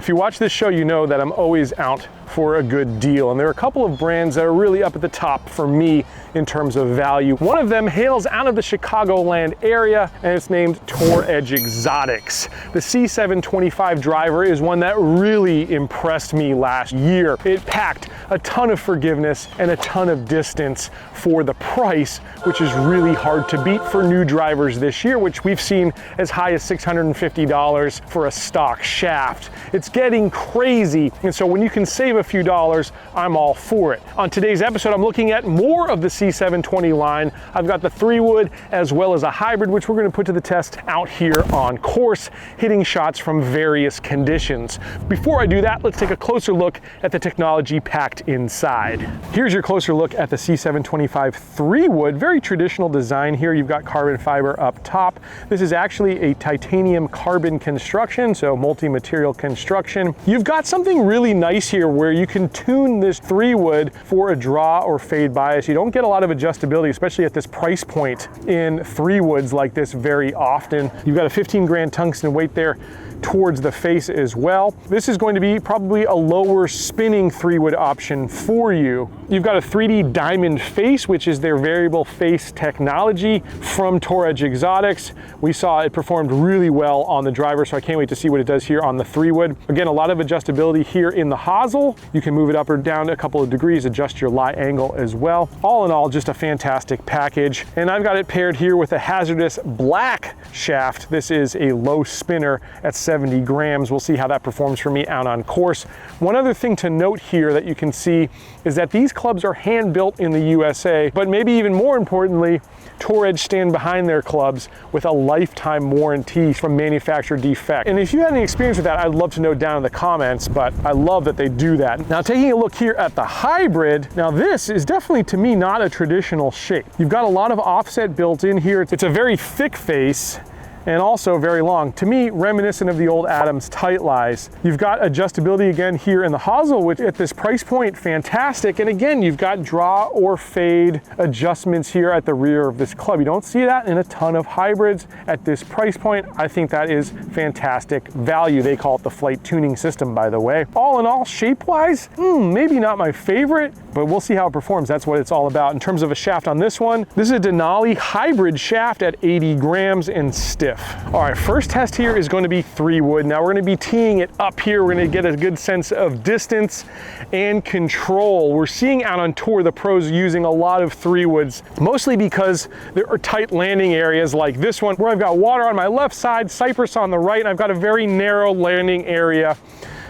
if you watch this show, you know that I'm always out for a good deal. And there are a couple of brands that are really up at the top for me in terms of value. One of them hails out of the Chicagoland area, and it's named Tour Edge Exotics. The C725 driver is one that really impressed me last year. It packed a ton of forgiveness and a ton of distance for the price, which is really hard to beat for new drivers this year, which we've seen as high as $650 for a stock shaft. It's getting crazy, and so when you can save a few dollars, I'm all for it. On today's episode, I'm looking at more of the C720 line. I've got the 3-wood as well as a hybrid, which we're going to put to the test out here on course, hitting shots from various conditions. Before I do that, let's take a closer look at the technology packed inside. Here's your closer look at the C725 3-wood. Very traditional design here. You've got carbon fiber up top. This is actually a titanium carbon construction, so multi-material construction. You've got something really nice here where you can tune this 3-wood for a draw or fade bias. You don't get a lot of adjustability, especially at this price point in 3-woods like this very often. You've got a 15 grand tungsten weight there towards the face as well. This is going to be probably a lower spinning 3-wood option for you. You've got a 3D diamond face, which is their variable face technology from Tour Edge Exotics. We saw it performed really well on the driver, so I can't wait to see what it does here on the 3-wood. Again, a lot of adjustability here in the hosel. You can move it up or down a couple of degrees, adjust your lie angle as well. All in all, just a fantastic package. And I've got it paired here with a hazardous black shaft. This is a low spinner at 70 grams. We'll see how that performs for me out on course. One other thing to note here that you can see is that these clubs are hand built in the USA, but maybe even more importantly, Tour Edge stand behind their clubs with a lifetime warranty from manufacturer defect. And if you had any experience with that, I'd love to know down in the comments, but I love that they do that. Now, taking a look here at the hybrid, now this is definitely to me not a traditional shape. You've got a lot of offset built in here. It's a very thick face and also very long. To me, reminiscent of the old Adams tight lies. You've got adjustability again here in the hosel, which at this price point, fantastic. And again, you've got draw or fade adjustments here at the rear of this club. You don't see that in a ton of hybrids at this price point. I think that is fantastic value. They call it the flight tuning system, by the way. All in all, shape-wise, maybe not my favorite, but we'll see how it performs. That's what it's all about. In terms of a shaft on this one, this is a Denali hybrid shaft at 80 grams and stiff. All right, first test here is going to be 3-wood. Now we're going to be teeing it up here. We're going to get a good sense of distance and control. We're seeing out on tour the pros using a lot of 3-woods, mostly because there are tight landing areas like this one where I've got water on my left side, cypress on the right, and I've got a very narrow landing area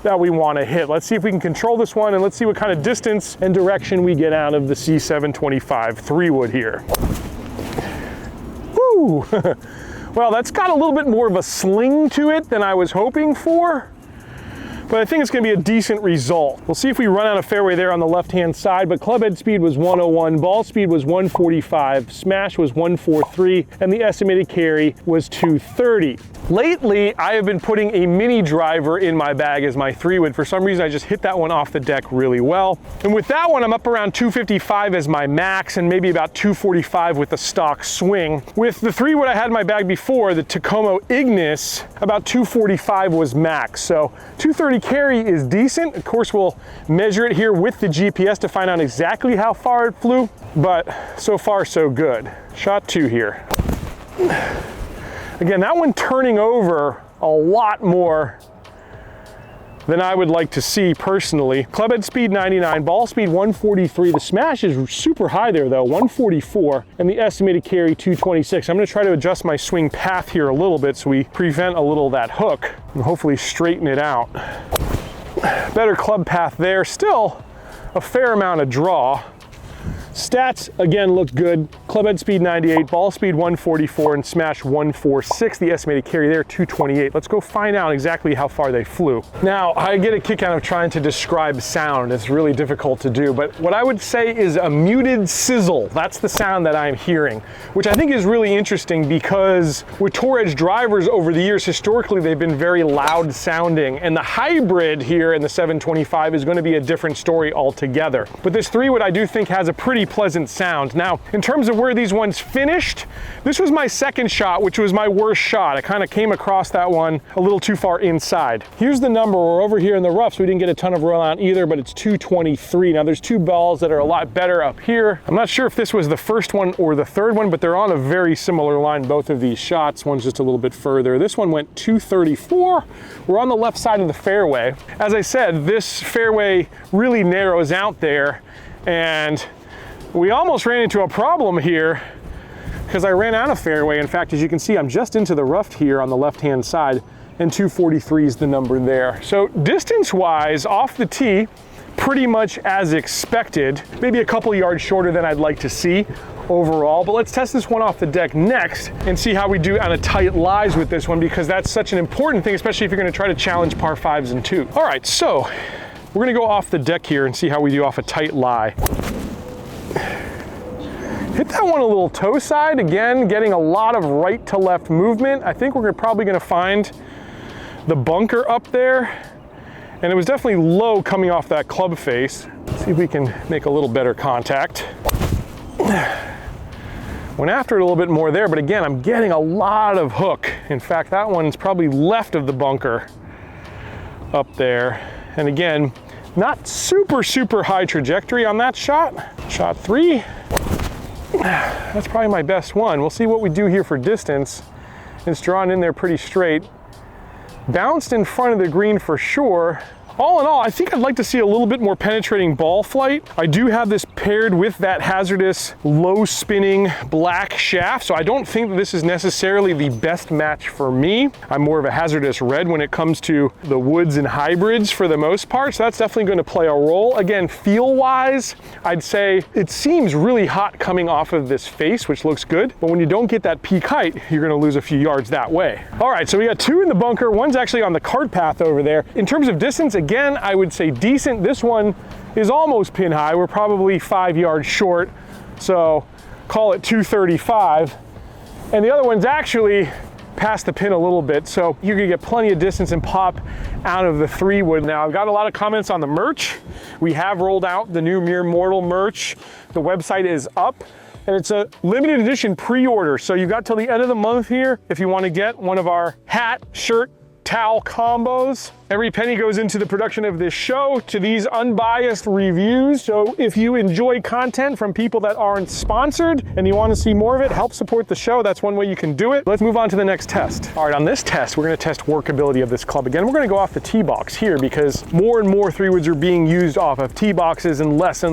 that we want to hit. Let's see if we can control this one, and let's see what kind of distance and direction we get out of the C725 3-wood here. Woo! Well, that's got a little bit more of a sling to it than I was hoping for, but I think it's going to be a decent result. We'll see if we run out of fairway there on the left-hand side, but club head speed was 101, ball speed was 145, smash was 143, and the estimated carry was 230. Lately, I have been putting a mini driver in my bag as my 3-wood. For some reason, I just hit that one off the deck really well. And with that one, I'm up around 255 as my max and maybe about 245 with the stock swing. With the 3-wood I had in my bag before, the Tacoma Ignis, about 245 was max. So 230 carry is decent. Of course, we'll measure it here with the GPS to find out exactly how far it flew, but so far so good. Shot 2 here. Again, that one turning over a lot more than I would like to see personally. Club head speed 99, ball speed 143. The smash is super high there though, 144, and the estimated carry 226. I'm gonna try to adjust my swing path here a little bit so we prevent a little of that hook and hopefully straighten it out. Better club path there, still a fair amount of draw. Stats, again, looked good. Club head speed 98, ball speed 144, and smash 146. The estimated carry there, 228. Let's go find out exactly how far they flew. Now, I get a kick out of trying to describe sound. It's really difficult to do, but what I would say is a muted sizzle. That's the sound that I'm hearing, which I think is really interesting because with Tour Edge drivers over the years, historically, they've been very loud sounding, and the hybrid here in the 725 is going to be a different story altogether. But this 3-wood, I do think, has a pretty pleasant sound. Now, in terms of where these ones finished. This was my second shot, which was my worst shot. I kind of came across that one a little too far inside. Here's the number. We're over here in the rough, so we didn't get a ton of roll out either, but it's 223. Now there's two balls that are a lot better up here. I'm not sure if this was the first one or the third one, but they're on a very similar line, both of these shots. One's just a little bit further. This one went 234. We're on the left side of the fairway. As I said, this fairway really narrows out there, and we almost ran into a problem here because I ran out of fairway. In fact, as you can see, I'm just into the rough here on the left-hand side, and 243 is the number there. So distance-wise, off the tee, pretty much as expected, maybe a couple yards shorter than I'd like to see overall, but let's test this one off the deck next and see how we do on a tight lies with this one, because that's such an important thing, especially if you're going to try to challenge par 5s and 2. All right, so we're going to go off the deck here and see how we do off a tight lie. Hit that one a little toe side, again, getting a lot of right to left movement. I think we're probably going to find the bunker up there, and it was definitely low coming off that club face. Let's see if we can make a little better contact. Went after it a little bit more there, but again, I'm getting a lot of hook. In fact, that one's probably left of the bunker up there. And again, not super high trajectory on that shot. Shot 3. That's probably my best one. We'll see what we do here for distance. It's drawn in there pretty straight. Bounced in front of the green for sure. All in all, I think I'd like to see a little bit more penetrating ball flight. I do have this paired with that hazardous low spinning black shaft, so I don't think that this is necessarily the best match for me. I'm more of a hazardous red when it comes to the woods and hybrids for the most part, so that's definitely going to play a role. Again, feel wise, I'd say it seems really hot coming off of this face, which looks good, but when you don't get that peak height, you're going to lose a few yards that way. All right, so we got 2 in the bunker. One's actually on the cart path over there. In terms of distance, again, I would say decent. This one is almost pin high. We're probably 5 yards short, so call it 235. And the other one's actually past the pin a little bit, so you can get plenty of distance and pop out of the 3-wood. Now, I've got a lot of comments on the merch. We have rolled out the new Mere Mortal merch. The website is up, and it's a limited edition pre-order, so you've got till the end of the month here if you want to get one of our hat, shirt, towel combos. Every penny goes into the production of this show, to these unbiased reviews. So if you enjoy content from people that aren't sponsored and you want to see more of it, help support the show. That's one way you can do it. Let's move on to the next test. All right, on this test, we're going to test workability of this club. Again, we're going to go off the tee box here because more and more 3-woods are being used off of tee boxes and less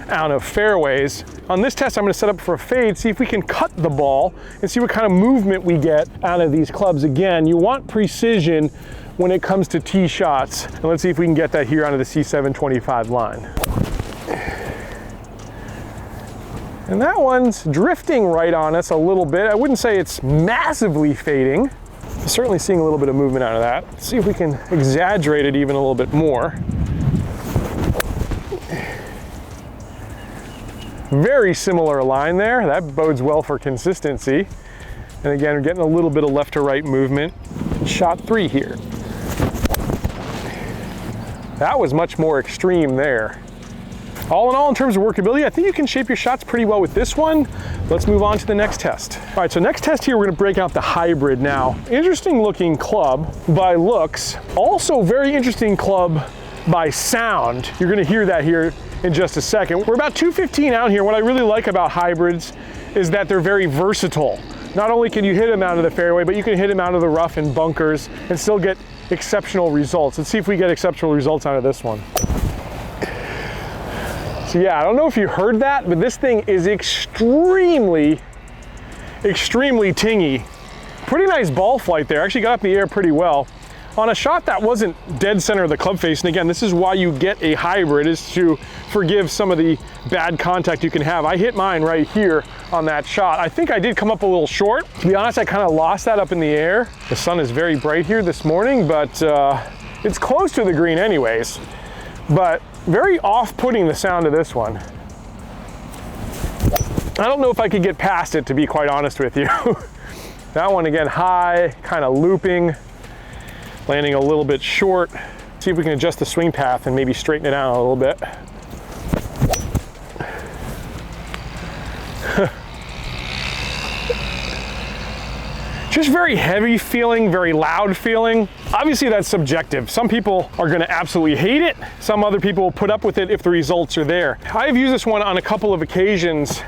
out of fairways. On this test, I'm going to set up for a fade, see if we can cut the ball and see what kind of movement we get out of these clubs. Again, you want precision when it comes to tee shots. And let's see if we can get that here onto the C725 line. And that one's drifting right on us a little bit. I wouldn't say it's massively fading. I'm certainly seeing a little bit of movement out of that. Let's see if we can exaggerate it even a little bit more. Very similar line there. That bodes well for consistency. And again, we're getting a little bit of left to right movement. Shot 3 here. That was much more extreme there. All in all, in terms of workability, I think you can shape your shots pretty well with this one. Let's move on to the next test. All right, so next test here, we're gonna break out the hybrid now. Interesting looking club by looks. Also very interesting club by sound. You're gonna hear that here in just a second. We're about 215 out here. What I really like about hybrids is that they're very versatile. Not only can you hit them out of the fairway, but you can hit them out of the rough and bunkers and still get exceptional results. Let's see if we get exceptional results out of this one. So yeah, I don't know if you heard that, but this thing is extremely tingy. Pretty nice ball flight there. Actually got up in the air pretty well. On a shot that wasn't dead center of the club face, and again, this is why you get a hybrid, is to forgive some of the bad contact you can have. I hit mine right here on that shot. I think I did come up a little short. To be honest, I kind of lost that up in the air. The sun is very bright here this morning, but it's close to the green anyways. But very off-putting, the sound of this one. I don't know if I could get past it, to be quite honest with you. That one again, high, kind of looping. Landing a little bit short. See if we can adjust the swing path and maybe straighten it out a little bit. Just very heavy feeling, very loud feeling. Obviously that's subjective. Some people are gonna absolutely hate it. Some other people will put up with it if the results are there. I've used this one on a couple of occasions,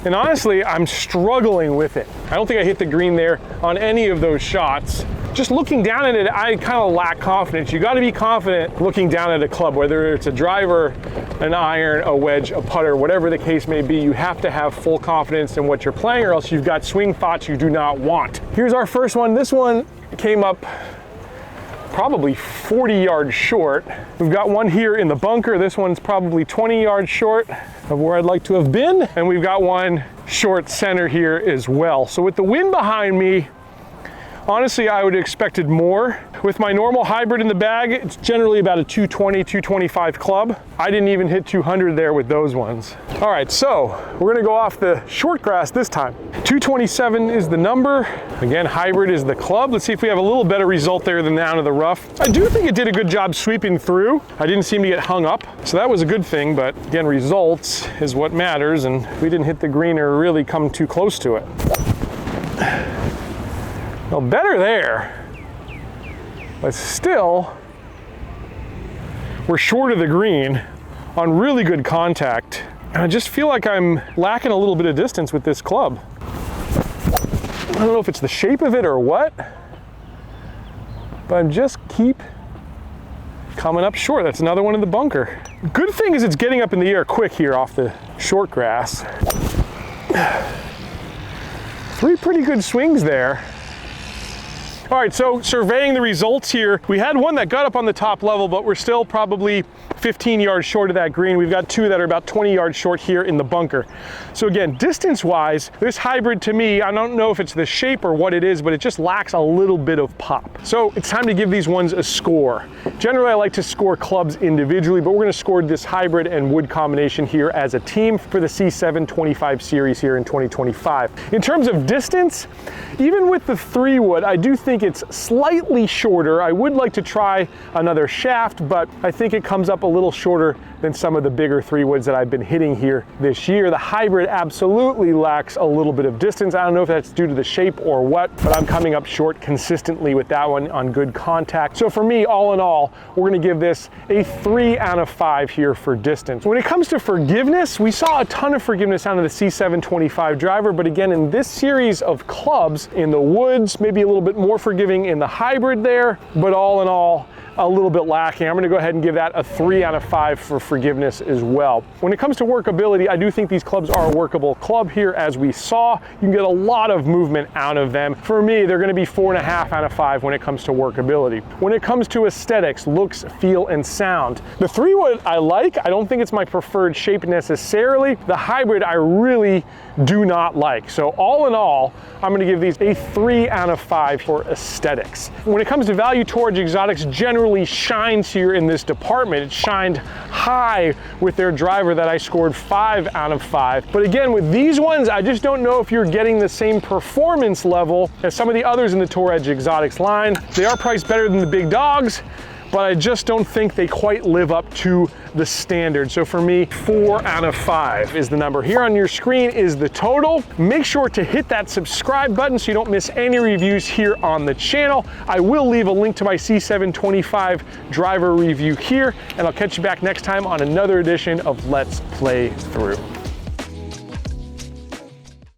and honestly, I'm struggling with it. I don't think I hit the green there on any of those shots. Just looking down at it, I kind of lack confidence. You gotta be confident looking down at a club, whether it's a driver, an iron, a wedge, a putter, whatever the case may be. You have to have full confidence in what you're playing, or else you've got swing thoughts you do not want. Here's our first one. This one came up probably 40 yards short. We've got one here in the bunker. This one's probably 20 yards short of where I'd like to have been. And we've got one short center here as well. So with the wind behind me, honestly, I would have expected more. With my normal hybrid in the bag, it's generally about a 220, 225 club. I didn't even hit 200 there with those ones. All right, so we're gonna go off the short grass this time. 227 is the number. Again, hybrid is the club. Let's see if we have a little better result there than down to the rough. I do think it did a good job sweeping through. I didn't seem to get hung up, so that was a good thing, but again, results is what matters, and we didn't hit the green or really come too close to it. Well, better there, but still, we're short of the green on really good contact. And I just feel like I'm lacking a little bit of distance with this club. I don't know if it's the shape of it or what, but I just keep coming up short. That's another one in the bunker. Good thing is it's getting up in the air quick here off the short grass. 3 pretty good swings there. All right, so surveying the results here, we had one that got up on the top level, but we're still probably 15 yards short of that green. We've got 2 that are about 20 yards short here in the bunker. So again, distance-wise, this hybrid to me, I don't know if it's the shape or what it is, but it just lacks a little bit of pop. So it's time to give these ones a score. Generally, I like to score clubs individually, but we're gonna score this hybrid and wood combination here as a team for the C725 series here in 2025. In terms of distance, even with the 3 wood, I do think it's slightly shorter. I would like to try another shaft, but I think it comes up a little shorter than some of the bigger 3 woods that I've been hitting here this year. The hybrid absolutely lacks a little bit of distance. I don't know if that's due to the shape or what, but I'm coming up short consistently with that one on good contact. So for me, all in all, we're gonna give this a 3 out of 5 here for distance. When it comes to forgiveness, we saw a ton of forgiveness out of the C725 driver, but again, in this series of clubs, in the woods, maybe a little bit more forgiving in the hybrid there, but all in all, a little bit lacking. I'm gonna go ahead and give that a 3 out of 5 for forgiveness as well. When it comes to workability, I do think these clubs are a workable club here. As we saw, you can get a lot of movement out of them. For me, they're gonna be 4.5 out of 5 when it comes to workability. When it comes to aesthetics, looks, feel, and sound, the 3 wood I like. I don't think it's my preferred shape necessarily. The hybrid I really do not like. So all in all, I'm gonna give these a 3 out of 5 for aesthetics. When it comes to value, Torridge Exotics generally shines here in this department. It shined high with their driver that I scored 5 out of 5. But again, with these ones, I just don't know if you're getting the same performance level as some of the others in the Torridge Exotics line. They are priced better than the big dogs, but I just don't think they quite live up to the standard. So for me, 4 out of 5 is the number. Here on your screen is the total. Make sure to hit that subscribe button so you don't miss any reviews here on the channel. I will leave a link to my C725 driver review here, and I'll catch you back next time on another edition of Let's Play Through.